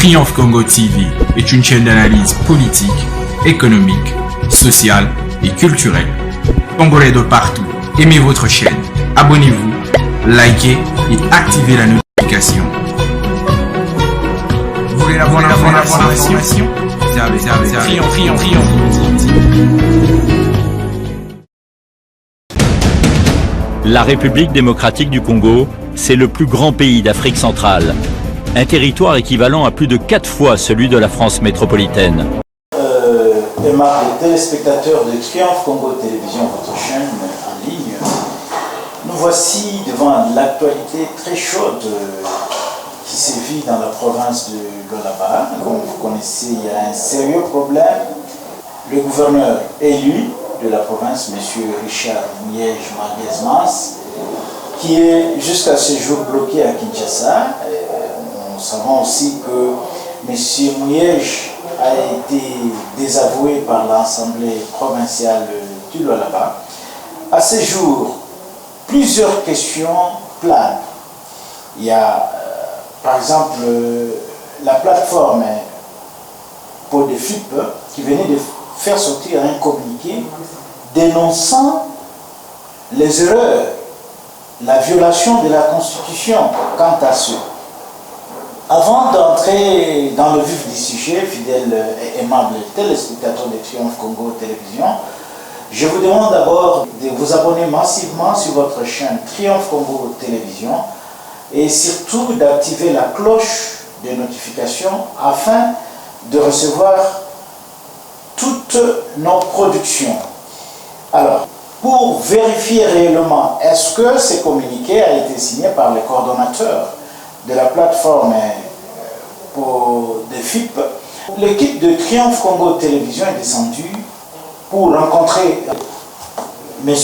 Triomphe Congo TV est une chaîne d'analyse politique, économique, sociale et culturelle. Congolais de partout, aimez votre chaîne, abonnez-vous, likez et activez la notification. Vous voulez la information? Triomphe TV. La République démocratique du Congo, c'est le plus grand pays d'Afrique centrale. Un territoire équivalent à plus de 4 fois celui de la France métropolitaine. Aimables téléspectateurs de Triomphe Congo Télévision, votre chaîne en ligne, nous voici devant l'actualité très chaude qui sévit dans la province de Lualaba. Comme vous connaissez, il y a un sérieux problème. Le gouverneur élu de la province, M. Richard Muyej-Manguez-Mas, qui est jusqu'à ce jour bloqué à Kinshasa. Nous savons aussi que M. Muyej a été désavoué par l'Assemblée provinciale du Lualaba. À ce jour, plusieurs questions planent. Il y a, par exemple, la plateforme pour des FIP qui venait de faire sortir un communiqué dénonçant les erreurs, la violation de la Constitution quant à ceux. Avant d'entrer dans le vif du sujet, fidèles et aimables téléspectateurs de Triomphe Congo Télévision, je vous demande d'abord de vous abonner massivement sur votre chaîne Triomphe Congo Télévision et surtout d'activer la cloche de notification afin de recevoir toutes nos productions. Alors, pour vérifier réellement est-ce que ce communiqué a été signé par les coordonnateurs de la plateforme pour des FIP, l'équipe de Triomphe Congo Télévision est descendue pour rencontrer M.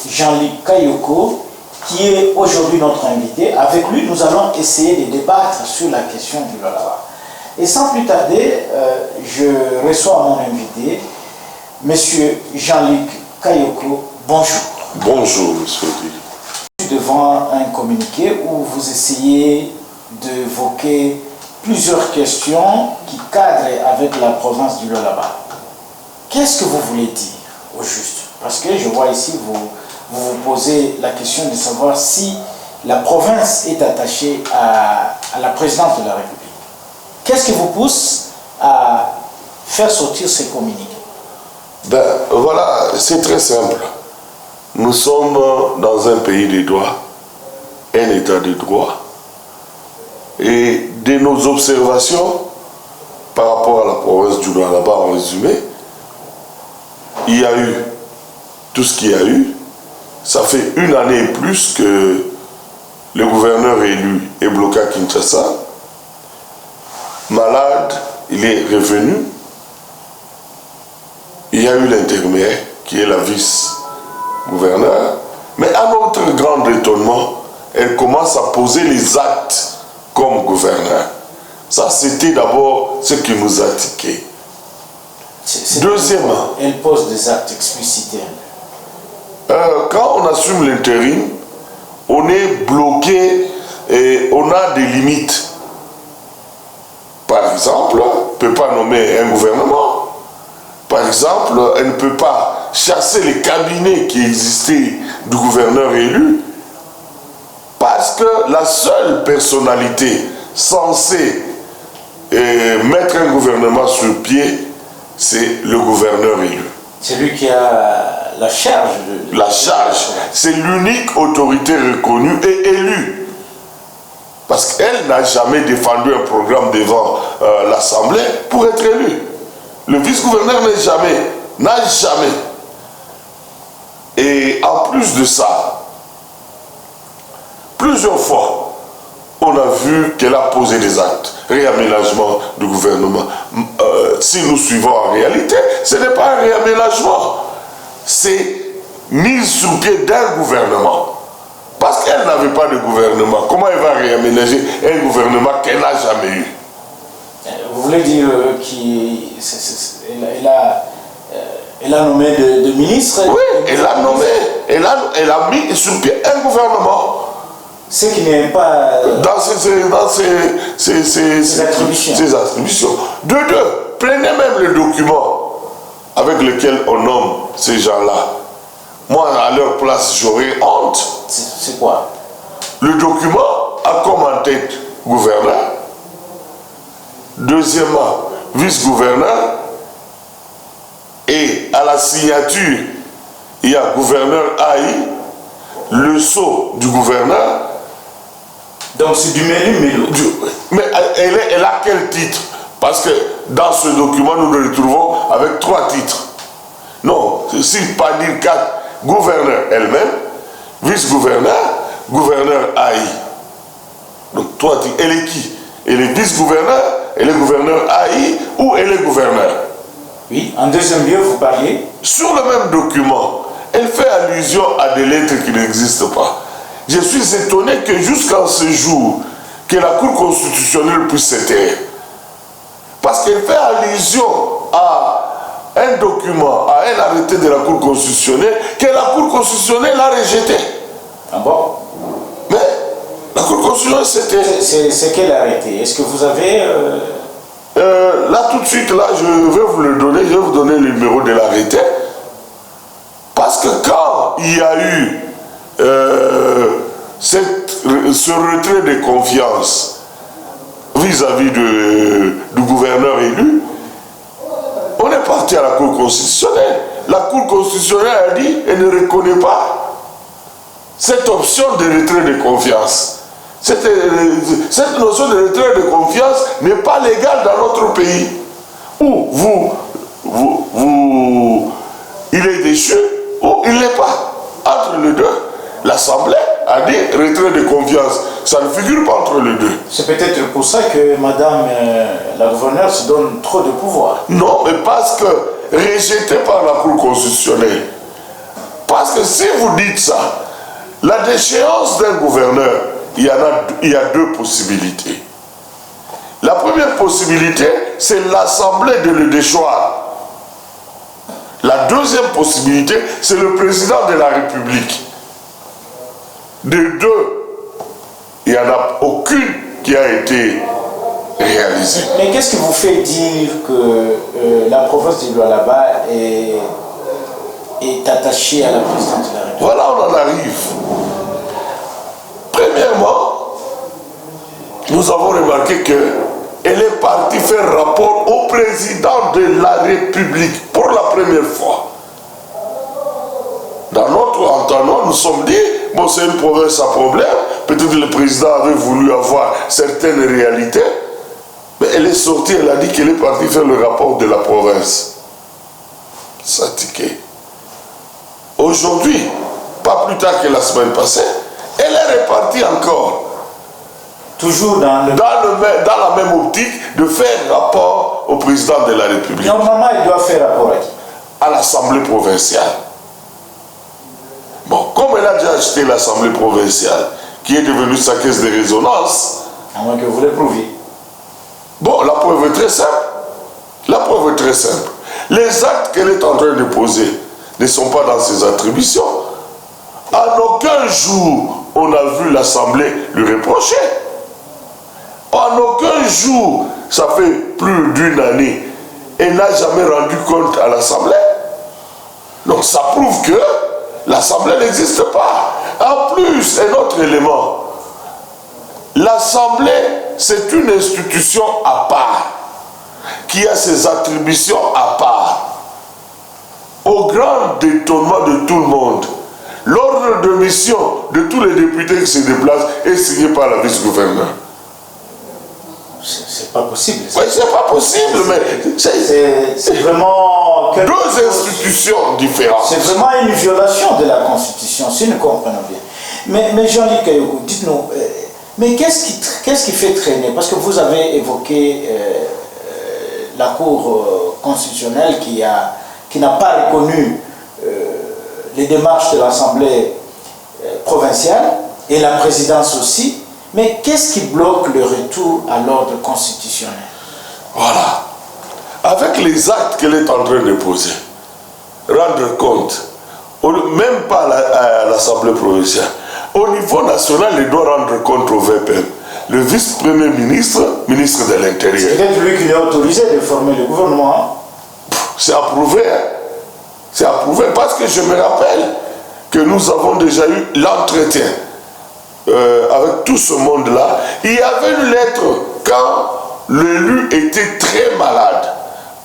Jean-Luc Kayoko, qui est aujourd'hui notre invité. Avec lui, nous allons essayer de débattre sur la question du Lualaba. Et sans plus tarder, je reçois mon invité, M. Jean-Luc Kayoko. Bonjour. Bonjour, monsieur. Devant un communiqué où vous essayez d'évoquer plusieurs questions qui cadrent avec la province du Lualaba. Qu'est-ce que vous voulez dire au juste? Parce que je vois ici, vous posez la question de savoir si la province est attachée à la présidence de la République. Qu'est-ce qui vous pousse à faire sortir ces communiqués? Ben voilà, c'est très simple. Nous sommes dans un pays de droit, un état de droit. Et de nos observations par rapport à la province du Lualaba en résumé, il y a eu tout ce qu'il y a eu. Ça fait une année et plus que le gouverneur élu est bloqué à Kinshasa. Malade, il est revenu. Il y a eu l'intermédiaire qui est la vice-gouverneur. Mais à notre grand étonnement, elle commence à poser les actes comme gouverneur. Ça, c'était d'abord ce qui nous a tiqué. Deuxièmement, elle pose des actes explicités. Quand on assume l'intérim, on est bloqué et on a des limites. Par exemple, on ne peut pas nommer un gouvernement. Par exemple, elle ne peut pas chasser les cabinets qui existaient du gouverneur élu parce que la seule personnalité censée mettre un gouvernement sur pied, c'est le gouverneur élu. C'est lui qui a la charge. La charge. C'est l'unique autorité reconnue et élue. Parce qu'elle n'a jamais défendu un programme devant l'Assemblée pour être élue. Le vice-gouverneur n'a jamais. Et en plus de ça, plusieurs fois, on a vu qu'elle a posé des actes. Réaménagement du gouvernement. Si nous suivons en réalité, ce n'est pas un réaménagement. C'est mise sur pied d'un gouvernement. Parce qu'elle n'avait pas de gouvernement. Comment elle va réaménager un gouvernement qu'elle n'a jamais eu? Vous voulez dire qu'elle a nommé de ministres? Oui, elle a nommé, elle a mis sur pied un gouvernement. Ceux qui n'aiment pas... dans ces attributions. De deux, prenez même le document avec lequel on nomme ces gens-là. Moi, à leur place, j'aurais honte. C'est quoi? Le document a comme en tête gouverneur, deuxièmement, vice-gouverneur, et à la signature, il y a gouverneur AI, le sceau du gouverneur. Donc c'est du menu. Mais elle a quel titre? Parce que dans ce document, nous le retrouvons avec 3 titres. Non, si pas dire 4, gouverneur elle-même, vice-gouverneur, gouverneur AI. Donc 3 titres. Elle est qui? Elle est vice-gouverneur, elle est gouverneur AI ou elle est gouverneur? Oui, en deuxième lieu, vous parliez. Sur le même document, elle fait allusion à des lettres qui n'existent pas. Je suis étonné que jusqu'à ce jour, que la Cour constitutionnelle puisse se taire. Parce qu'elle fait allusion à un document, à un arrêté de la Cour constitutionnelle, que la Cour constitutionnelle a rejeté. Ah bon? Mais la Cour constitutionnelle s'est taire. C'est quel arrêté? Est-ce que vous avez... Là tout de suite, là, je vais vous le donner, je vais vous donner le numéro de l'arrêté. Parce que quand il y a eu ce retrait de confiance vis-à-vis du gouverneur élu, on est parti à la Cour constitutionnelle. La Cour constitutionnelle a dit qu'elle ne reconnaît pas cette option de retrait de confiance. Cette notion de retrait de confiance n'est pas légale dans notre pays. Ou il est déchu ou il n'est pas. Entre les deux, l'Assemblée a dit retrait de confiance. Ça ne figure pas entre les deux. C'est peut-être pour ça que Madame la gouverneure se donne trop de pouvoir. Non, mais parce que rejeté par la Cour constitutionnelle. Parce que si vous dites ça, la déchéance d'un gouverneur, il y a 2 possibilités. La première possibilité, c'est l'Assemblée de le déchoir. La deuxième possibilité, c'est le président de la République. De 2, il n'y en a aucune qui a été réalisée. Mais qu'est-ce qui vous fait dire que la province de Lualaba est attachée à la présidence de la République? Voilà, on en arrive. Premièrement, nous avons remarqué qu'elle est partie faire rapport au président de la République pour la première fois. Dans notre entendement, nous sommes dit, bon, c'est une province à problème, peut-être le président avait voulu avoir certaines réalités, mais elle est sortie, elle a dit qu'elle est partie faire le rapport de la province. Ça tiquait. Aujourd'hui, pas plus tard que la semaine passée, elle est repartie encore. Toujours dans la même optique de faire rapport au président de la République. Normalement, elle doit faire rapport à qui? À l'Assemblée provinciale. Bon, comme elle a déjà acheté l'Assemblée provinciale, qui est devenue sa caisse de résonance. À moins que vous le prouviez. Bon, la preuve est très simple. La preuve est très simple. Les actes qu'elle est en train de poser ne sont pas dans ses attributions. En aucun jour, on a vu l'Assemblée lui reprocher. En aucun jour, ça fait plus d'1 année, elle n'a jamais rendu compte à l'Assemblée. Donc ça prouve que l'Assemblée n'existe pas. En plus, un autre élément, l'Assemblée, c'est une institution à part, qui a ses attributions à part. Au grand étonnement de tout le monde, l'ordre de mission de tous les députés qui se déplacent est signé par la vice-gouverneur. C'est pas possible. Oui, c'est pas possible, mais c'est vraiment... 2 institutions différentes. C'est vraiment une violation de la Constitution, si nous comprenons bien. Mais Jean-Luc Kayoko, dites-nous, mais qu'est-ce qui fait traîner? Parce que vous avez évoqué la Cour constitutionnelle qui n'a pas reconnu les démarches de l'Assemblée provinciale et la présidence aussi. Mais qu'est-ce qui bloque le retour à l'ordre constitutionnel? Voilà. Avec les actes qu'elle est en train de poser, rendre compte, même pas à l'Assemblée provinciale, au niveau national, il doit rendre compte au VPM. Le vice-premier ministre, ministre de l'Intérieur. C'est peut-être lui qui l'a autorisé de former le gouvernement. Hein? C'est approuvé. Hein? C'est approuvé parce que je me rappelle que nous avons déjà eu l'entretien avec tout ce monde-là. Il y avait une lettre quand l'élu était très malade.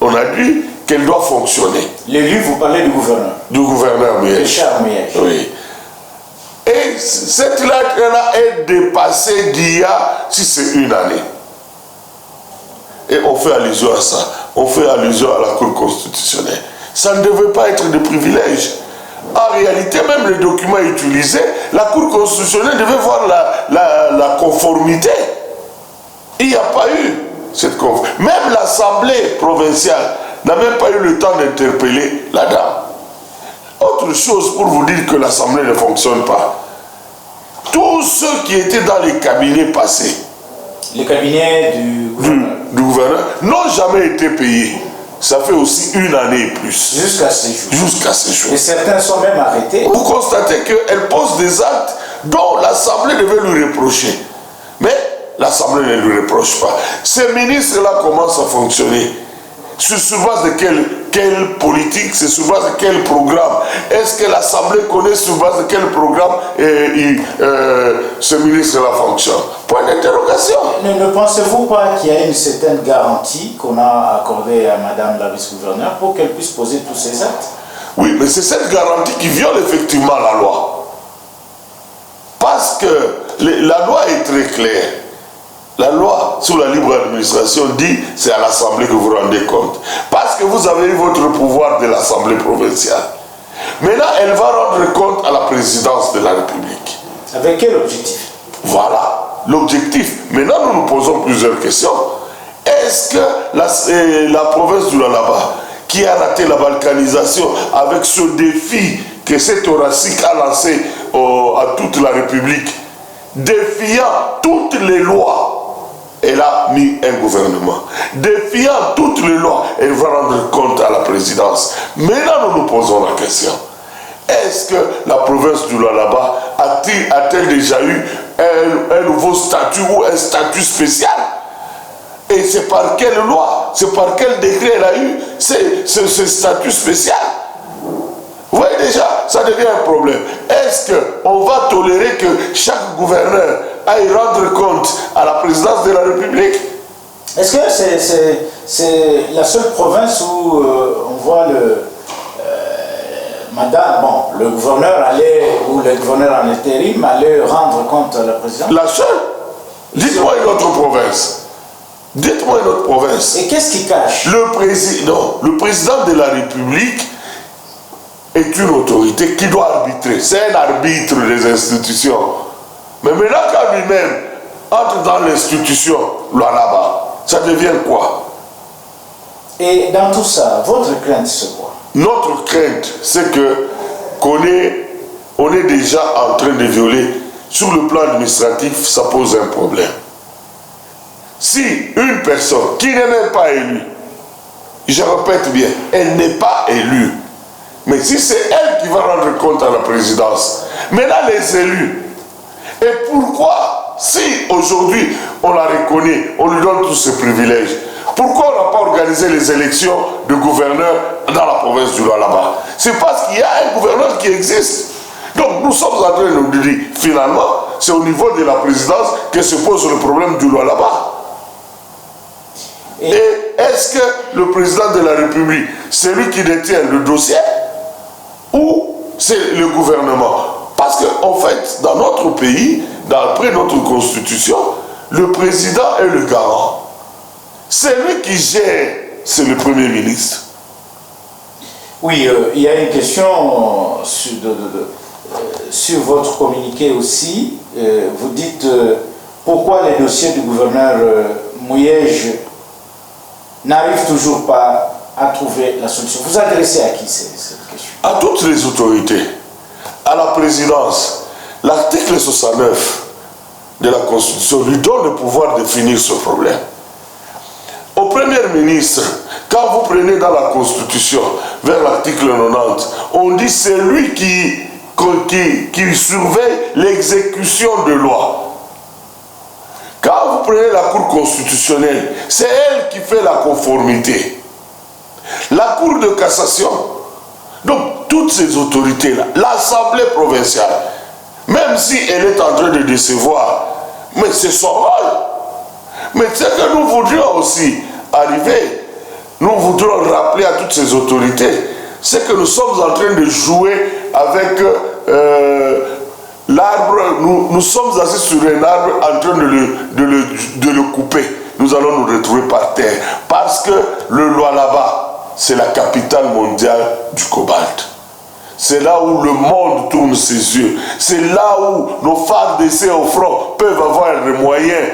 On a dit qu'elle doit fonctionner. L'élu, vous parlez du gouverneur. Du gouverneur Miège. Richard Miège. Oui. Et cette lettre-là est dépassée d'il y a, si c'est une année. Et on fait allusion à ça. On fait allusion à la Cour constitutionnelle. Ça ne devait pas être de privilège. En réalité, même les documents utilisés, la Cour constitutionnelle devait voir la conformité. Il n'y a pas eu cette conformité. Même l'Assemblée provinciale n'a même pas eu le temps d'interpeller la dame. Autre chose pour vous dire que l'Assemblée ne fonctionne pas. Tous ceux qui étaient dans les cabinets passés, les cabinets du gouverneur n'ont jamais été payés. Ça fait aussi une année et plus. Jusqu'à ce jour. Jusqu'à ce jour. Et certains sont même arrêtés. Vous constatez qu'elle pose des actes dont l'Assemblée devait lui reprocher. Mais l'Assemblée ne lui reproche pas. Ces ministres-là commencent à fonctionner. Sur base de quelle politique, c'est sur base de quel programme? Est-ce que l'Assemblée connaît sur base de quel programme ce ministre-là fonctionne? Point d'interrogation. Ne pensez-vous pas qu'il y a une certaine garantie qu'on a accordée à Madame la vice-gouverneure pour qu'elle puisse poser tous ces actes? Oui, mais c'est cette garantie qui viole effectivement la loi. Parce que la loi est très claire. La loi sur la libre administration dit c'est à l'Assemblée que vous rendez compte. Parce que vous avez eu votre pouvoir de l'Assemblée provinciale. Maintenant, elle va rendre compte à la présidence de la République. Avec quel objectif? Voilà, l'objectif. Maintenant, nous nous posons plusieurs questions. Est-ce que la province du Lualaba, qui a raté la balkanisation avec ce défi que cet Horacique a lancé à toute la République, défiant toutes les lois, elle a mis un gouvernement. Défiant toutes les lois, elle va rendre compte à la présidence. Maintenant, nous nous posons la question. Est-ce que la province du Lualaba a-t-elle déjà eu un nouveau statut ou un statut spécial? Et c'est par quelle loi, c'est par quel décret elle a eu ce statut spécial? Vous voyez déjà, ça devient un problème. Est-ce qu'on va tolérer que chaque gouverneur aille rendre compte à la présidence de la République? Est-ce que c'est la seule province où on voit le gouverneur allait, ou le gouverneur en intérim allait rendre compte à la présidence? La seule? Dites-moi une autre province. Dites-moi une autre province. Et qu'est-ce qui cache? Le président de la République est une autorité qui doit arbitrer. C'est un arbitre des institutions. Mais maintenant, quand lui-même entre dans l'institution, là-bas, ça devient quoi? Et dans tout ça, votre crainte, c'est quoi? Notre crainte, c'est qu'on est déjà en train de violer. Sur le plan administratif, ça pose un problème. Si une personne qui n'est même pas élue, je répète bien, elle n'est pas élue, mais si c'est elle qui va rendre compte à la présidence, maintenant les élus, et pourquoi, si aujourd'hui on la reconnaît, on lui donne tous ces privilèges, pourquoi on n'a pas organisé les élections de gouverneurs dans la province du Lualaba? C'est parce qu'il y a un gouverneur qui existe. Donc nous sommes en train de nous dire, finalement, c'est au niveau de la présidence que se pose le problème du Lualaba. Et est-ce que le président de la République, c'est lui qui détient le dossier ou c'est le gouvernement? Parce qu'en fait, dans notre pays, d'après notre constitution, le président est le garant. C'est lui qui gère, c'est le premier ministre. Oui, il y a une question sur votre communiqué aussi. Vous dites pourquoi les dossiers du gouverneur Miège n'arrivent toujours pas à trouver la solution. Vous adressez à qui cette question? À toutes les autorités, à la présidence. L'article 69 de la Constitution lui donne le pouvoir de finir ce problème. Au Premier ministre, quand vous prenez dans la Constitution, vers l'article 90, on dit c'est lui qui qui surveille l'exécution de loi. Quand vous prenez la Cour constitutionnelle, c'est elle qui fait la conformité. La Cour de cassation, donc toutes ces autorités-là, l'Assemblée provinciale, même si elle est en train de décevoir, mais c'est son rôle. Mais ce que nous voudrions aussi arriver, nous voudrions rappeler à toutes ces autorités, c'est que nous sommes en train de jouer avec l'arbre, nous sommes assis sur un arbre en train de le couper. Nous allons nous retrouver par terre. Parce que le Lualaba, c'est la capitale mondiale du cobalt. C'est là où le monde tourne ses yeux. C'est là où nos phares d'essai au front peuvent avoir les moyens.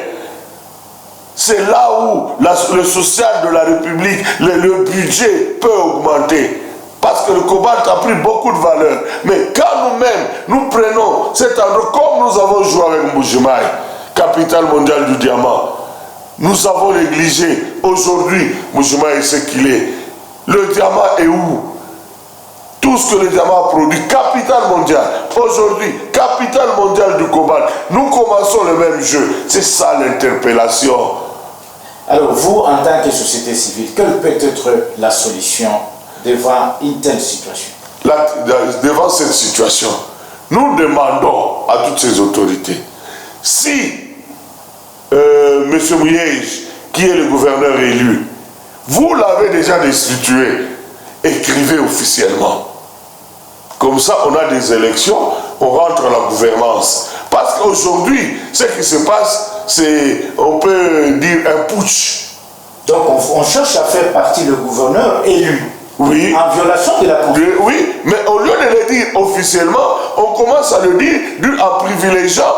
C'est là où le social de la République, le budget peut augmenter. Parce que le cobalt a pris beaucoup de valeur. Mais quand nous-mêmes, nous prenons cet endroit, comme nous avons joué avec Mbuji-Mayi, capitale mondiale du diamant, nous avons négligé. Aujourd'hui, Mbuji-Mayi sait qu'il est. Le diamant est où? Tout ce que le diamant a produit, capitale mondiale. Aujourd'hui, capitale mondiale du cobalt. Nous commençons le même jeu. C'est ça l'interpellation. Alors vous, en tant que société civile, quelle peut être la solution devant une telle situation? Devant cette situation, nous demandons à toutes ces autorités, si M. Mouyej, qui est le gouverneur élu, vous l'avez déjà destitué, écrivez officiellement. Comme ça, on a des élections, on rentre à la gouvernance. Parce qu'aujourd'hui, ce qui se passe, c'est, on peut dire, un putsch. Donc on cherche à faire partie le gouverneur élu. Oui. En violation de la Constitution. Oui, mais au lieu de le dire officiellement, on commence à le dire en privilégiant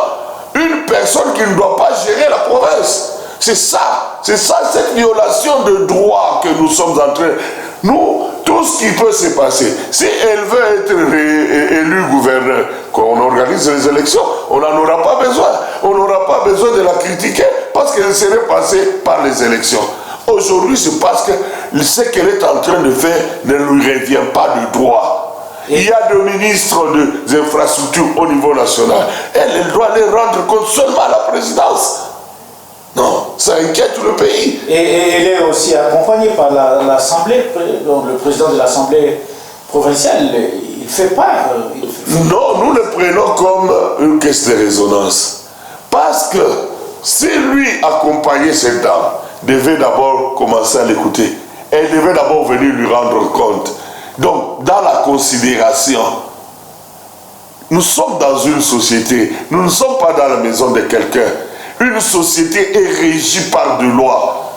une personne qui ne doit pas gérer la province. C'est ça, cette violation de droit que nous sommes en train. Nous, tout ce qui peut se passer, si elle veut être élue gouverneur, quand on organise les élections, on n'en aura pas besoin. On n'aura pas besoin de la critiquer parce qu'elle serait passée par les élections. Aujourd'hui, c'est parce que ce qu'elle est en train de faire ne lui revient pas de droit. Il y a des ministres des infrastructures au niveau national. Elle doit les rendre compte seulement à la présidence. Non, ça inquiète le pays. Et elle est aussi accompagnée par l'Assemblée, le président de l'Assemblée provinciale, il fait part. Non, nous le prenons comme une caisse de résonance. Parce que si lui accompagnait cette dame, devait d'abord commencer à l'écouter. Elle devait d'abord venir lui rendre compte. Donc, dans la considération, nous sommes dans une société, nous ne sommes pas dans la maison de quelqu'un. Une société est régie par des lois.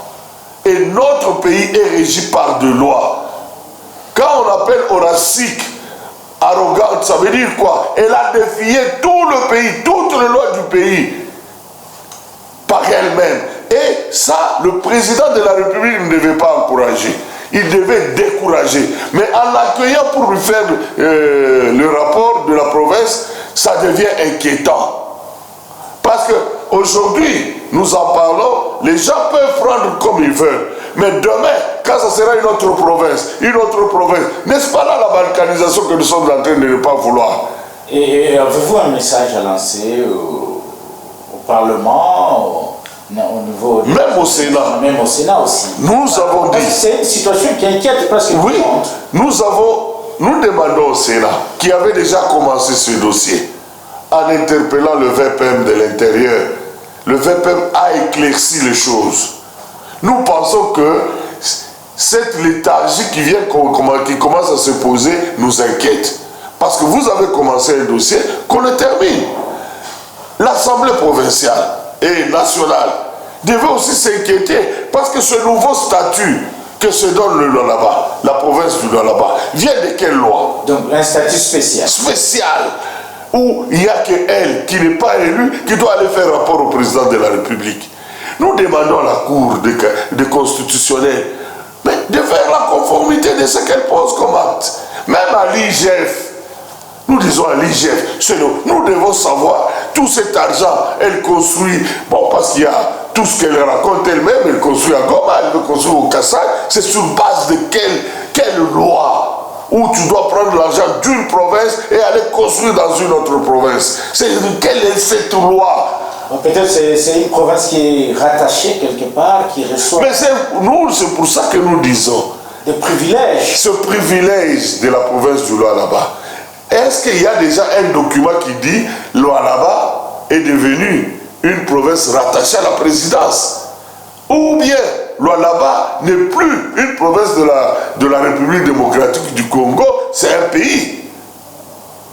Et notre pays est régi par des lois. Quand on appelle Horacik arrogante, ça veut dire quoi? Elle a défié tout le pays, toutes les lois du pays, par elle-même. Et ça, le président de la République ne devait pas encourager. Il devait décourager. Mais en l'accueillant pour lui faire le rapport de la province, ça devient inquiétant. Parce qu'aujourd'hui, nous en parlons, les gens peuvent prendre comme ils veulent. Mais demain, quand ça sera une autre province, n'est-ce pas là la balkanisation que nous sommes en train de ne pas vouloir? Et avez-vous un message à lancer au Parlement, au niveau... Même au Sénat. Même au Sénat aussi. Nous avons dit... C'est une situation qui inquiète presque tout le monde. Nous demandons au Sénat, qui avait déjà commencé ce dossier, en interpellant le VPM de l'intérieur. Le VPM a éclairci les choses. Nous pensons que cette léthargie qui commence à se poser nous inquiète. Parce que vous avez commencé un dossier qu'on le termine. L'Assemblée provinciale et nationale devait aussi s'inquiéter parce que ce nouveau statut que se donne le Lualaba, la province du Lualaba, vient de quelle loi? Donc un statut spécial. Spécial, où il n'y a qu'elle qui n'est pas élue qui doit aller faire rapport au président de la République. Nous demandons à la Cour de constitutionnelle de faire la conformité de ce qu'elle pose comme acte. Même à l'IGF, nous disons à l'IGF, nous devons savoir tout cet argent, elle construit, bon, parce qu'il y a tout ce qu'elle raconte elle-même, elle construit à Goma, elle veut construire au Kassai, c'est sur base de quelle loi? où tu dois prendre l'argent d'une province et aller construire dans une autre province. Quelle est cette loi? Peut-être c'est une province qui est rattachée quelque part, qui reçoit Mais c'est pour ça que nous disons, des privilèges. ce privilège de la province du Lualaba, est-ce qu'il y a déjà un document qui dit Lualaba est devenu une province rattachée à la présidence? Ou bien Lualaba n'est plus une province de la République démocratique du Congo, c'est un pays.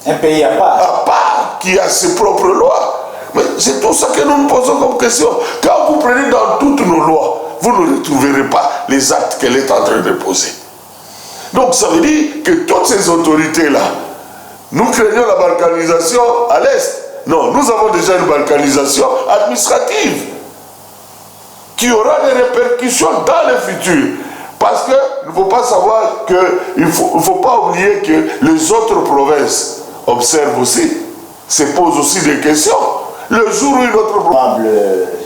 Un pays à part. À part, qui a ses propres lois. Mais c'est tout ça que nous nous posons comme question. Quand vous prenez dans toutes nos lois, vous ne retrouverez pas les actes qu'elle est en train de poser. Donc ça veut dire que toutes ces autorités-là, nous craignons la balkanisation à l'Est. Non, nous avons déjà une balkanisation administrative qui aura des répercussions dans le futur. Parce qu'il ne faut pas savoir qu'il ne faut pas oublier que les autres provinces observent aussi, se posent aussi des questions. Le jour où une autre province...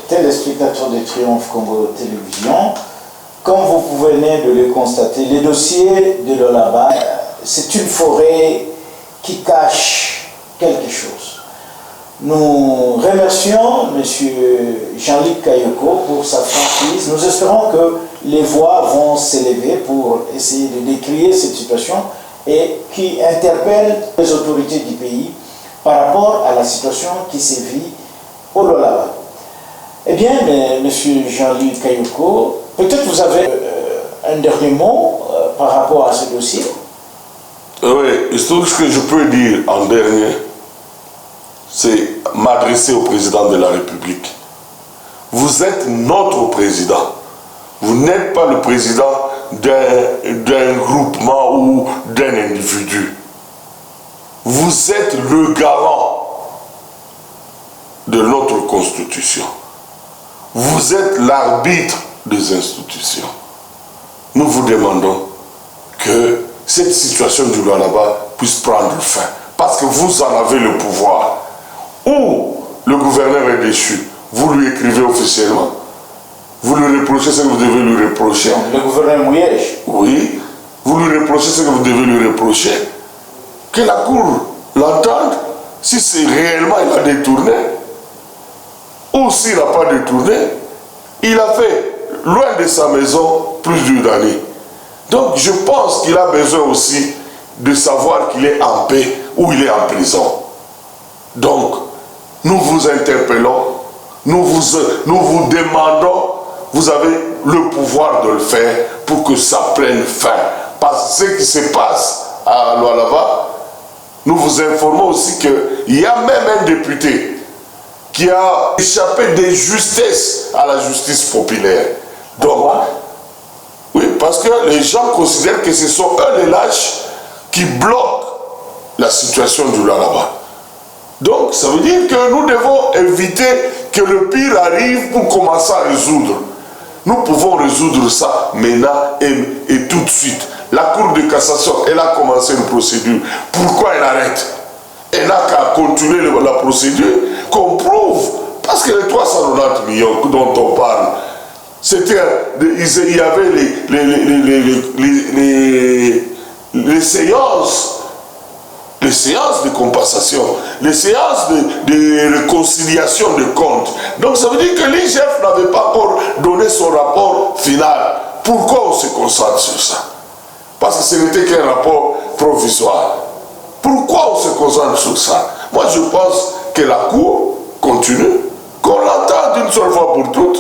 Téléspectateurs de Triomphe Congo Télévision, comme vous venez de le constater, le dossier de Lualaba, c'est une forêt qui cache quelque chose. Nous remercions M. Jean-Luc Kayoko pour sa franchise. Nous espérons que les voix vont s'élever pour essayer de décrire cette situation et qui interpelle les autorités du pays par rapport à la situation qui sévit au Lualaba. Eh bien, M. Jean-Luc Kayoko, peut-être vous avez un dernier mot par rapport à ce dossier. Oui, tout ce que je peux dire en dernier, c'est m'adresser au président de la République. Vous êtes notre président. Vous n'êtes pas le président d'un groupement ou d'un individu. Vous êtes le garant de notre Constitution. Vous êtes l'arbitre des institutions. Nous vous demandons que cette situation du Lualaba puisse prendre fin. Parce que vous en avez le pouvoir. Ou le gouverneur est déchu, vous lui écrivez officiellement, vous lui reprochez ce que vous devez lui reprocher. Le gouverneur Mouyège. Oui, vous lui reprochez ce que vous devez lui reprocher. Que la Cour l'entende, si c'est réellement il a détourné, ou s'il n'a pas détourné, il a fait loin de sa maison plus d'une année. Donc je pense qu'il a besoin aussi de savoir qu'il est en paix ou il est en prison. Donc, nous vous interpellons, nous vous demandons, vous avez le pouvoir de le faire pour que ça prenne fin. Parce que ce qui se passe à Lualaba, nous vous informons aussi qu'il y a même un député qui a échappé de justesse à la justice populaire. Donc, oui, parce que les gens considèrent que ce sont eux les lâches qui bloquent la situation du Lualaba. Donc, ça veut dire que nous devons éviter que le pire arrive pour commencer à résoudre. Nous pouvons résoudre ça maintenant et tout de suite. La Cour de cassation, elle a commencé une procédure. Pourquoi elle arrête? Elle n'a qu'à continuer la procédure qu'on prouve. Parce que les 390 millions dont on parle, c'était, il y avait les séances de compensation, les séances de réconciliation de comptes. Donc ça veut dire que l'IGF n'avait pas encore donné son rapport final. Pourquoi on se concentre sur ça? Parce que ce n'était qu'un rapport provisoire. Pourquoi on se concentre sur ça? Moi je pense que la Cour continue, qu'on l'entende une seule fois pour toutes,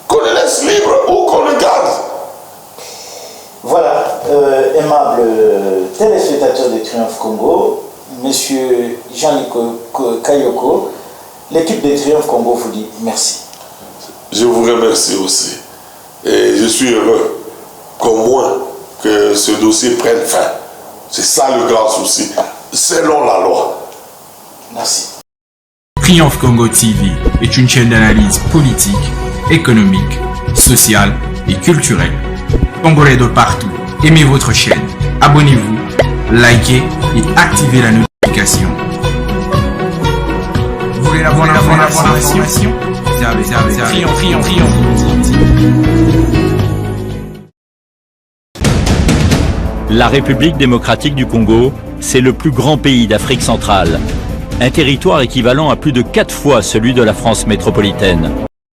qu'on le laisse libre ou qu'on le garde. Voilà, aimable téléspectateur de Triomphe Congo, Monsieur Jean-Luc Kayoko, l'équipe de Triomphe Congo vous dit merci. Je vous remercie aussi. Et je suis heureux qu'au moins que ce dossier prenne fin. C'est ça le grand souci, selon la loi. Merci. Triomphe Congo TV est une chaîne d'analyse politique, économique, sociale et culturelle. Congolais de partout, aimez votre chaîne, abonnez-vous, likez et activez la notification. Vous voulez la bonne information? Triomphe. La République démocratique du Congo, c'est le plus grand pays d'Afrique centrale. Un territoire équivalent à plus de 4 fois celui de la France métropolitaine.